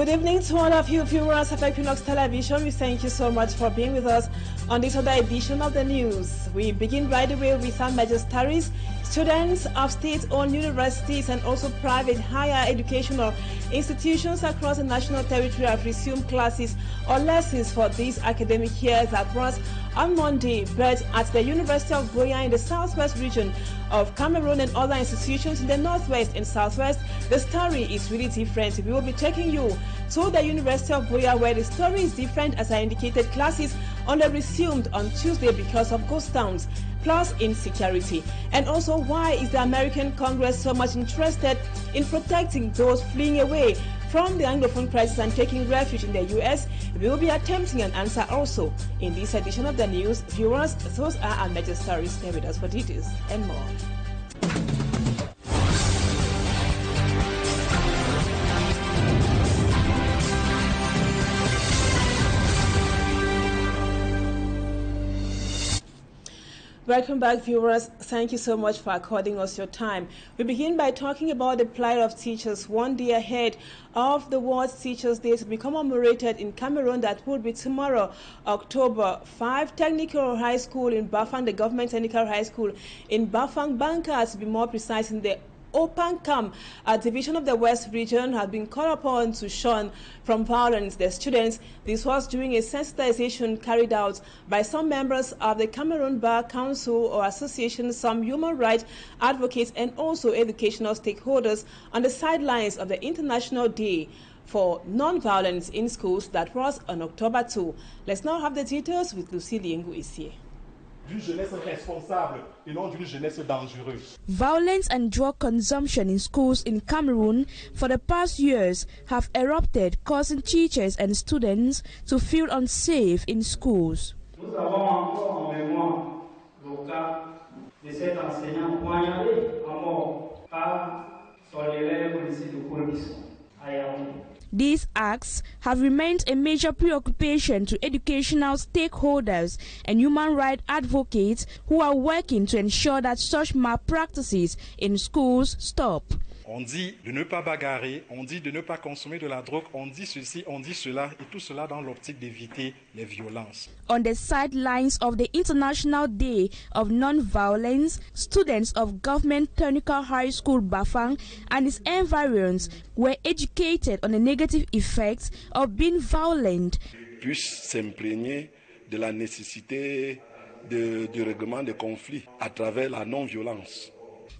Good evening to all of you viewers of Equinoxe Television. We thank you so much for being with us on this other edition of the news. We begin right away with our magistrates. Students of state-owned universities and also private higher educational institutions across the national territory have resumed classes or lessons for this academic year that was on Monday. But at the University of Buea in the southwest region of Cameroon and other institutions in the northwest and southwest, the story is really different. We will be taking you to the University of Buea, where the story is different. As I indicated, classes only resumed on Tuesday because of ghost towns plus insecurity. And also, why is the American Congress so much interested in protecting those fleeing away from the Anglophone crisis and taking refuge in the U.S.? We will be attempting an answer also in this edition of the news. Viewers, those are our major stories. Stay with us for details and more. Welcome back, viewers. Thank you so much for according us your time. We begin by talking about the plight of teachers 1 day ahead of the World Teachers' Day to be commemorated in Cameroon. That will be tomorrow, October 5. Technical High School in Bafang, the Government Technical High School in Bafang, Banka, to be more precise, in the aucun, a division of the West region, has been called upon to shun from violence the students. This was during a sensitization carried out by some members of the Cameroon Bar Council or Association, some human rights advocates, and also educational stakeholders on the sidelines of the International Day for Non-Violence in Schools that was on October 2. Let's now have the details with Lucie Liengu ici. Violence and drug consumption in schools in Cameroon for the past years have erupted, causing teachers and students to feel unsafe in schools. Nous avons encore en mémoire le cas de cet enseignant poignardé à mort par son élève au lycée de Colisson à Yaoundé. These acts have remained a major preoccupation to educational stakeholders and human rights advocates who are working to ensure that such malpractices in schools stop. On dit de ne pas bagarrer, on dit de ne pas consommer de la drogue, on dit ceci, on dit cela, et tout cela dans l'optique d'éviter les violences. On the sidelines of the International Day of Non-Violence, students of Government Technical High School Bafang and its environs were educated on the negative effects of being violent. Puissent s'imprégner de la nécessité du règlement des conflits à travers la non-violence.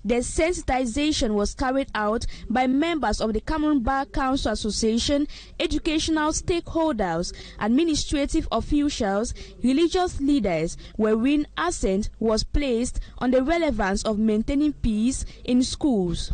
The sensitization was carried out by members of the Cameroon Bar Council Association, educational stakeholders, administrative officials, religious leaders, wherein accent was placed on the relevance of maintaining peace in schools.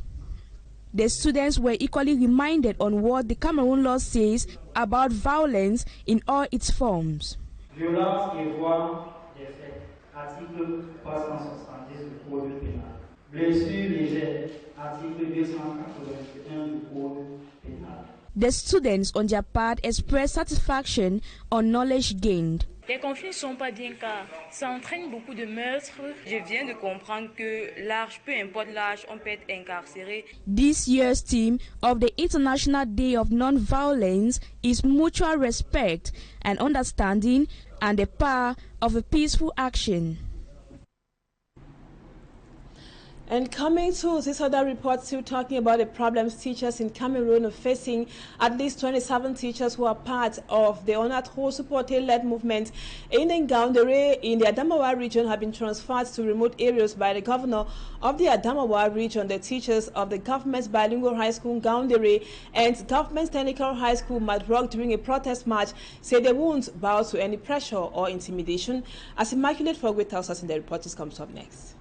The students were equally reminded on what the Cameroon law says about violence in all its forms. Violence et voie des faits, article 370 du Code pénal. Blessure légère, article 281 du Code pénal. The students, on their part, expressed satisfaction on knowledge gained. Les conflits ne sont pas bien car ça entraîne beaucoup de meurtres. Je viens de comprendre que l'âge, peu importe l'âge, on peut être incarcéré. This year's theme of the International Day of Non-Violence is mutual respect and understanding and the power of a peaceful action. And coming to this other report, still talking about the problems teachers in Cameroon are facing. At least 27 teachers who are part of the Onatro support-led movement in Ngaoundéré in the Adamawa region have been transferred to remote areas by the governor of the Adamawa region. The teachers of the government's bilingual high school Ngaoundéré and government's technical high school Madrock during a protest march say they won't bow to any pressure or intimidation. As Immaculate Fogwe tells us in the report, this comes up next.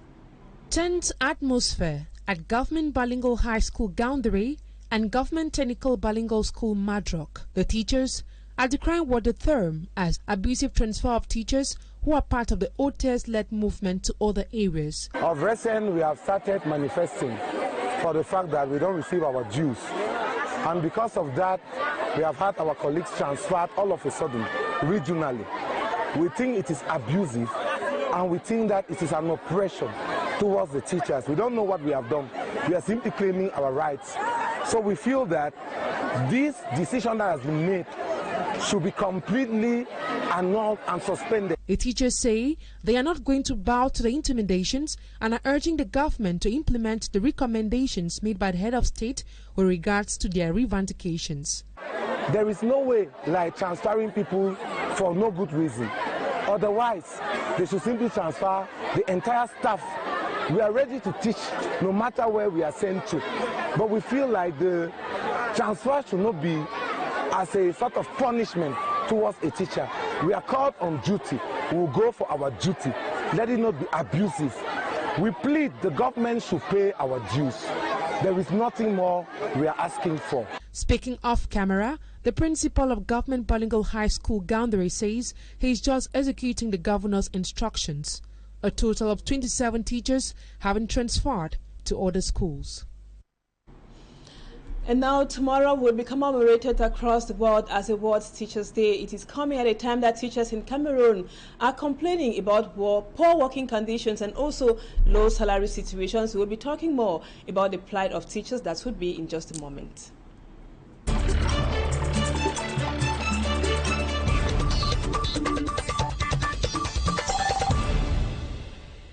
Tense atmosphere at Government Bilingual High School Ngaoundéré and Government Technical Bilingual School Madrock. The teachers are decrying what they term as abusive transfer of teachers who are part of the OTS-led movement to other areas. Of recent, we have started manifesting for the fact that we don't receive our dues. And because of that, we have had our colleagues transferred all of a sudden, regionally. We think it is abusive, and we think that it is an oppression towards the teachers. We don't know what we have done. We are simply claiming our rights. So we feel that this decision that has been made should be completely annulled and suspended. The teachers say they are not going to bow to the intimidations and are urging the government to implement the recommendations made by the head of state with regards to their revendications. There is no way like transferring people for no good reason. Otherwise, they should simply transfer the entire staff. We are ready to teach no matter where we are sent to. But we feel like the transfer should not be as a sort of punishment towards a teacher. We are called on duty. We will go for our duty. Let it not be abusive. We plead the government should pay our dues. There is nothing more we are asking for. Speaking off camera, the principal of Government Bilingual High School, Goundere, says he is just executing the governor's instructions. A total of 27 teachers have been transferred to other schools. And now tomorrow will be commemorated across the world as a World Teachers' Day. It is coming at a time that teachers in Cameroon are complaining about poor working conditions and also low salary situations. We'll be talking more about the plight of teachers. That would be in just a moment.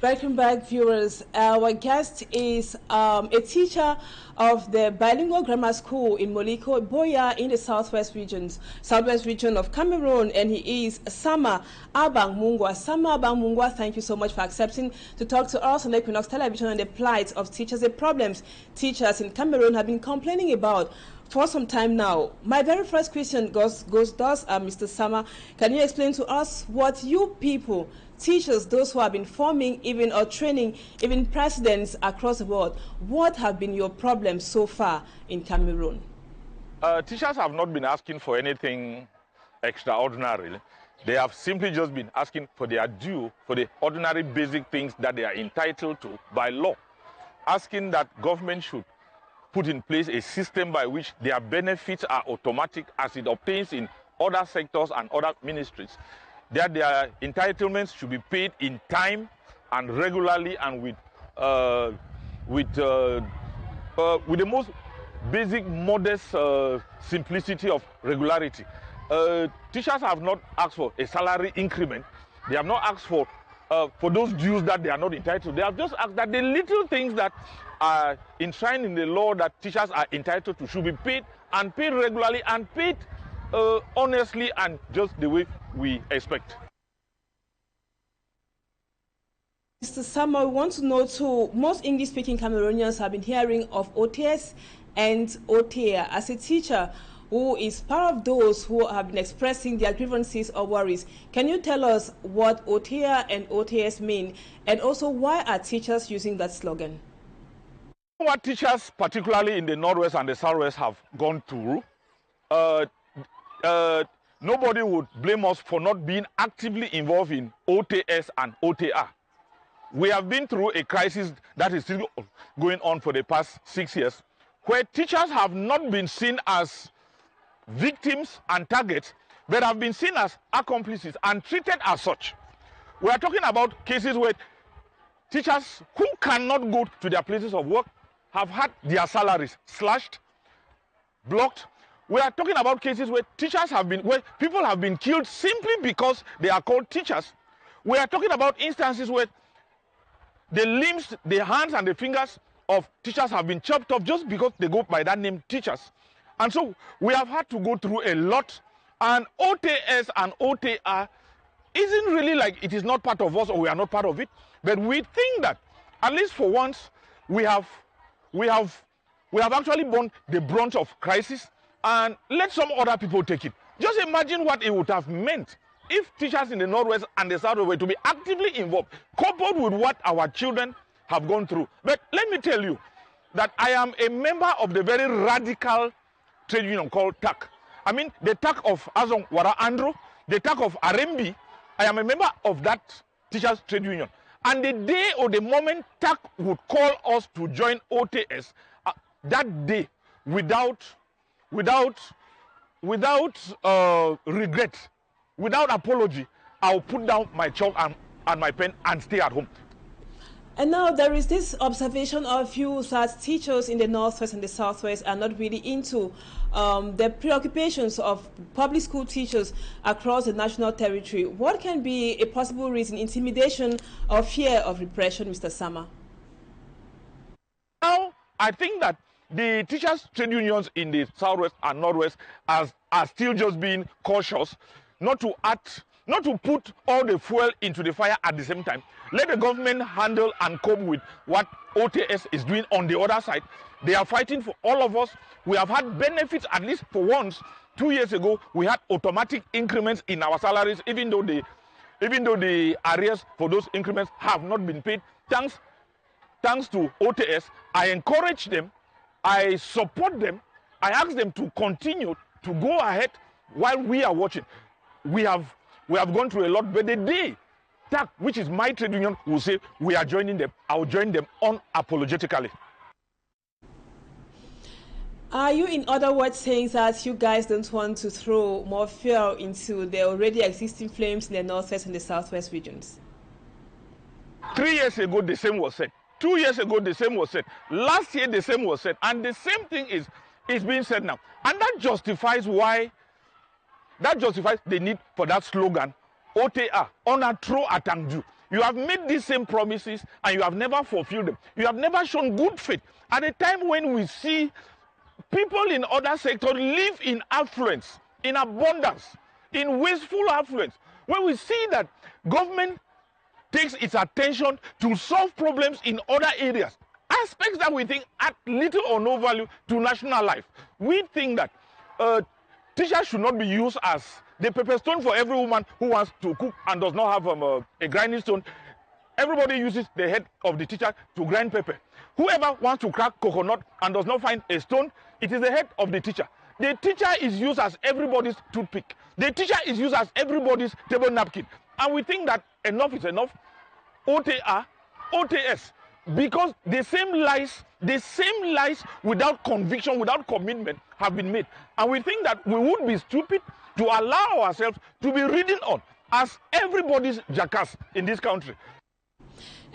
Welcome back, viewers. Our guest is a teacher of the bilingual grammar school in Moliko Boya in the southwest region of Cameroon, and he is Sama Abang Mungwa. Sama Abang Mungwa, thank you so much for accepting to talk to us on Equinoxe Television on the plight of teachers, the problems teachers in Cameroon have been complaining about for some time now. My very first question goes Mr. Sama, can you explain to us what you people, teachers, those who have been forming even or training even presidents across the world, what have been your problems so far in Cameroon? Teachers have not been asking for anything extraordinary. They have simply just been asking for their due, for the ordinary basic things that they are entitled to by law. Asking that government should put in place a system by which their benefits are automatic as it obtains in other sectors and other ministries. That their entitlements should be paid in time and regularly and with the most basic, modest simplicity of regularity. Teachers have not asked for a salary increment. They have not asked for those dues that they are not entitled to. They have just asked that the little things that are enshrined in the law that teachers are entitled to should be paid, and paid regularly, and paid honestly and just the way we expect. Mr. Sama, we want to know too, most English-speaking Cameroonians have been hearing of OTS and OTA. As a teacher who is part of those who have been expressing their grievances or worries, can you tell us what OTA and OTS mean, and also why are teachers using that slogan? What teachers, particularly in the Northwest and the Southwest, have gone through, nobody would blame us for not being actively involved in OTS and OTA. We have been through a crisis that is still going on for the past 6 years, where teachers have not been seen as victims and targets, but have been seen as accomplices and treated as such. We are talking about cases where teachers who cannot go to their places of work have had their salaries slashed, blocked. We are talking about cases where where people have been killed simply because they are called teachers. We are talking about instances where the limbs, the hands and the fingers of teachers have been chopped off just because they go by that name, teachers. And so we have had to go through a lot, and OTS and OTA isn't really like it is not part of us or we are not part of it, but we think that at least for once we have actually borne the brunt of crisis and let some other people take it. Just imagine what it would have meant if teachers in the Northwest and the South were to be actively involved, coupled with what our children have gone through. But let me tell you that I am a member of the very radical trade union called TAC. I mean, the TAC of Azong Wara Andro, the TAC of Arembi. I am a member of that teachers trade union. And the day or the moment TAC would call us to join OTS, that day, without regret, without apology, I'll put down my chalk and my pen and stay at home. And now there is this observation of you that teachers in the Northwest and the Southwest are not really into the preoccupations of public school teachers across the national territory. What can be a possible reason? Intimidation or fear of repression, Mr. Sama? Now, I think that the teachers' trade unions in the Southwest and Northwest are still just being cautious, not to put all the fuel into the fire at the same time. Let the government handle and cope with what OTS is doing on the other side. They are fighting for all of us. We have had benefits, at least for once. 2 years ago, we had automatic increments in our salaries, even though the arrears for those increments have not been paid. Thanks to OTS, I encourage them, I support them, I ask them to continue to go ahead while we are watching. We have gone through a lot, but the day TAC, which is my trade union, will say we are joining them, I will join them unapologetically. Are you, in other words, saying that you guys don't want to throw more fuel into the already existing flames in the Northwest and the Southwest regions? 3 years ago, the same was said. 2 years ago, the same was said. Last year, the same was said. And the same thing is being said now. And that justifies the need for that slogan, OTA, Ona Tro Atangju. You have made these same promises and you have never fulfilled them. You have never shown good faith. At a time when we see people in other sectors live in affluence, in abundance, in wasteful affluence, when we see that government takes its attention to solve problems in other areas, aspects that we think add little or no value to national life, we think that teachers should not be used as the pepper stone for every woman who wants to cook and does not have a grinding stone. Everybody uses the head of the teacher to grind pepper. Whoever wants to crack coconut and does not find a stone, it is the head of the teacher. The teacher is used as everybody's toothpick. The teacher is used as everybody's table napkin. And we think that enough is enough. OTA, OTS, because the same lies without conviction, without commitment have been made. And we think that we would be stupid to allow ourselves to be ridden on as everybody's jackass in this country.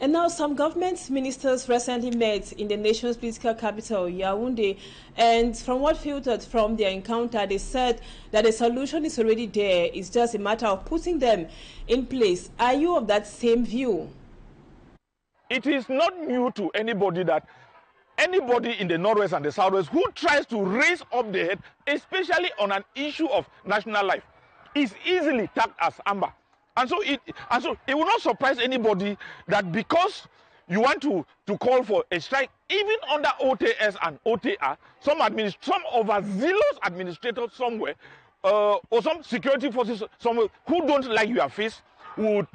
And now some government ministers recently met in the nation's political capital, Yaoundé, and from what filtered from their encounter, they said that the solution is already there. It's just a matter of putting them in place. Are you of that same view? It is not new to anybody that anybody in the Northwest and the Southwest who tries to raise up the head, especially on an issue of national life, is easily tagged as amber. And so it will not surprise anybody that because you want to call for a strike, even under OTS and OTA, some overzealous administrators somewhere, or some security forces somewhere who don't like your face would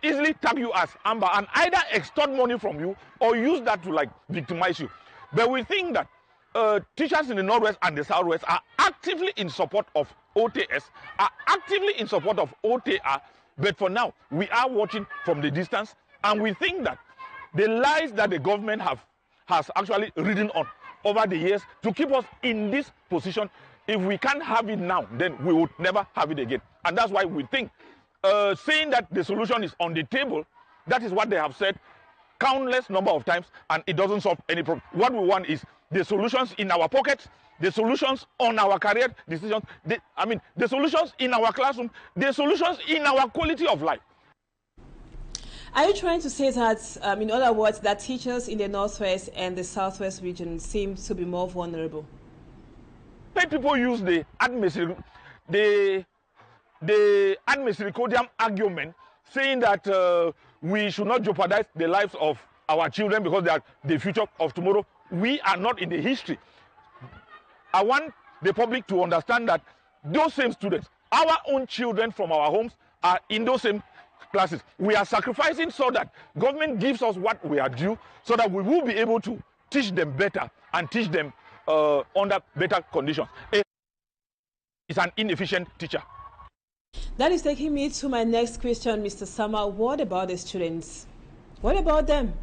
easily tag you as amber and either extort money from you or use that to victimize you. But we think that teachers in the Northwest and the Southwest are actively in support of OTS, are actively in support of OTA, but for now, we are watching from the distance, and we think that the lies that the government has actually ridden on over the years to keep us in this position, if we can't have it now, then we would never have it again. And that's why we think saying that the solution is on the table, that is what they have said countless number of times, and it doesn't solve any problem. What we want is the solutions in our pockets, the solutions on our career decisions, the solutions in our classroom, the solutions in our quality of life. Are you trying to say that, in other words, that teachers in the Northwest and the Southwest region seem to be more vulnerable? People use the ad misericordam argument, saying that we should not jeopardize the lives of our children because they are the future of tomorrow. We are not in the history. I want the public to understand that those same students, our own children from our homes, are in those same classes. We are sacrificing so that government gives us what we are due, so that we will be able to teach them better and teach them under better conditions. It's an inefficient teacher. That is taking me to my next question, Mr. Sama. What about the students? What about them?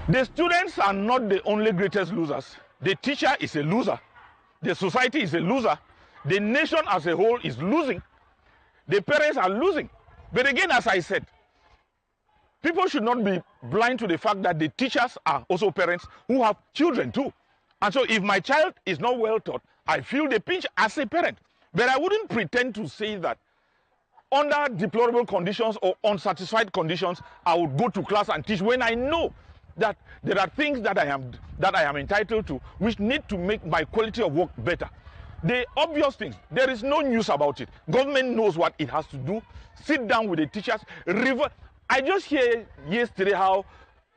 The students are not the only greatest losers. The teacher is a loser. The society is a loser. The nation as a whole is losing. The parents are losing. But again, as I said, people should not be blind to the fact that the teachers are also parents who have children too. And so if my child is not well taught, I feel the pinch as a parent. But I wouldn't pretend to say that under deplorable conditions or unsatisfied conditions, I would go to class and teach when I know that there are things that I am entitled to which need to make my quality of work better. The obvious things, there is no news about it. Government knows what it has to do. Sit down with the teachers. I just hear yesterday how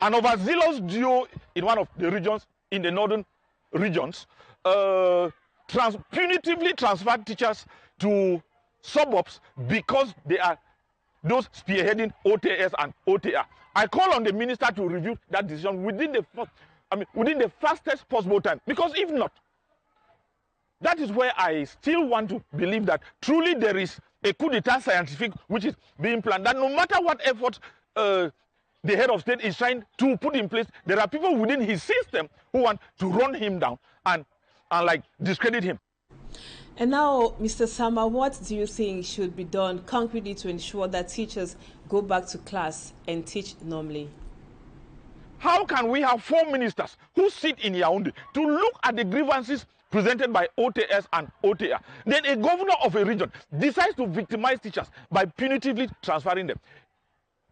an overzealous duo in one of the regions, in the northern regions, punitively transferred teachers to suburbs because they are those spearheading OTS and OTA. I call on the minister to review that decision within the fastest possible time, because if not, that is where I still want to believe that truly there is a coup d'etat scientific which is being planned, that no matter what effort the head of state is trying to put in place, there are people within his system who want to run him down and like discredit him. And now, Mr. Sama, what do you think should be done concretely to ensure that teachers go back to class and teach normally? How can we have 4 ministers who sit in Yaoundé to look at the grievances presented by OTS and OTA? Then a governor of a region decides to victimize teachers by punitively transferring them.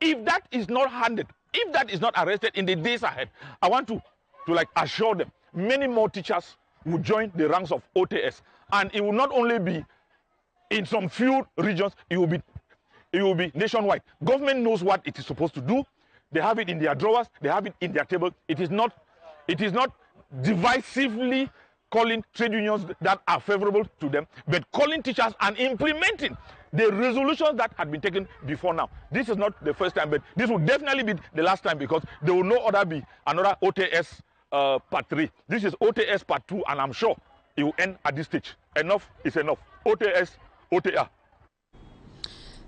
If that is not handled, if that is not arrested in the days ahead, I want to like assure them many more teachers will join the ranks of OTS. And it will not only be in some few regions, it will be nationwide. Government knows what it is supposed to do. They have it in their drawers, they have it in their table. It is not divisively calling trade unions that are favorable to them, but calling teachers and implementing the resolutions that had been taken before now. This is not the first time, but this will definitely be the last time, because there will no other be another OTS part 3. This is OTS part 2, and I'm sure it will end at this stage. Enough is enough. OTS, OTA.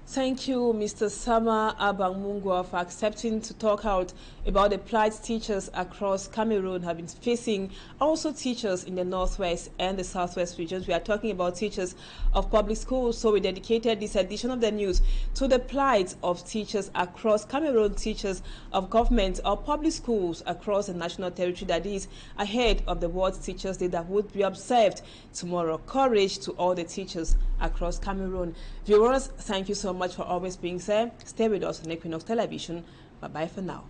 Thank you, Mr. Sama Abangmungwa, for accepting to talk out about the plight teachers across Cameroon have been facing, also teachers in the northwest and the southwest regions. We are talking about teachers of public schools, so we dedicated this edition of the news to the plight of teachers across Cameroon, teachers of government or public schools across the national territory, that is ahead of the World Teachers Day that would be observed tomorrow. Courage to all the teachers across Cameroon. Viewers, thank you so much for always being there. Stay with us on Equinoxe Television. Bye-bye for now.